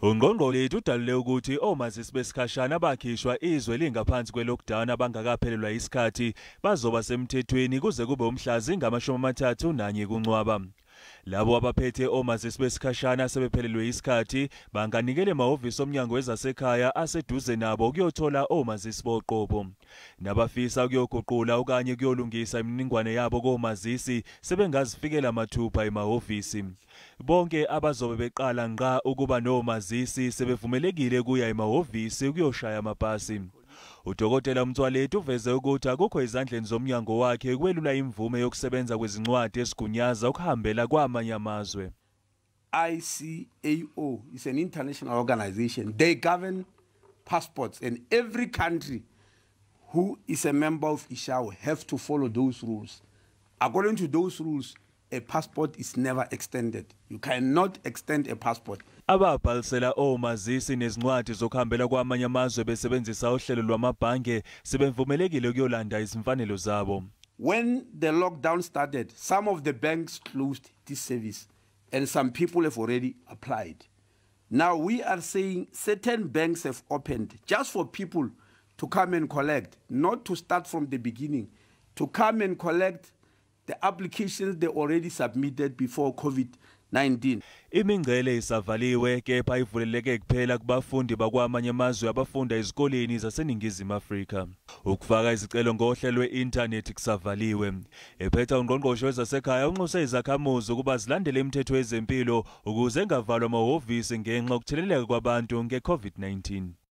uNgongqoshe udalule ukuthi omazisi besikhashana abakhishwa izwe lingaphansi kwe-lockdown abangakaphelelwa isikhathi bazoba semthethweni kuze kube umhlazi ngama-31 kuNcwaba. Labo abaphethe omazisi besikhashana sebephelelwe isikhathi banganikele emahhovisi omnyango wezasekhaya aseduze nabo ukuyothola omazisi boqobo. Nabafisa ukuyoguqula okanye ukuyolungisa imininingwane yabo komazisi sebengazifikela mathupha emahhovisi. Bonke abazobe beqala ngqa ukuba nomazisi sebevumelekile kuya emahhovisi ukuyoshaya amapasi. uDokotela Motsoaledi uveze ukuthi akukho izandleni zomnyango wakhe ukwelula imvume yokusebenza kwezincwadi esigunyaza ukuhambela kwamanye amazwe. ICAO is an international organization. They govern passports, and every country who is a member of ICAO have to follow those rules. According to those rules, a passport is never extended. You cannot extend a passport. Ababhaliselwa omazisi nezincwadi zokuhambela kwamanye amazwe besebenzisa uhlelo lwamabhange sebevumelekile ukuyolanda izimfanelo zabo. When the lockdown started, some of the banks closed this service and some people have already applied. Now we are saying certain banks have opened just for people to come and collect, not to start from the beginning, to come and collect the applications they already submitted before COVID-19. Imingcele isavaliwe kepha ivuleleke kuphela kubafundi bakwamanye amazwe abafunda ezikoleni zaseNingizimu Afrika. Ukufaka izicelo ngohlelo lwe-internet kusavaliwe. Ephetha uNgongqoshe wezasekhaya unxuse izakhamuzi ukuba zilandele imithetho yezempilo ukuze engavalwa amahhovisi ngenxa yokutheleleka kwabantu nge-COVID-19.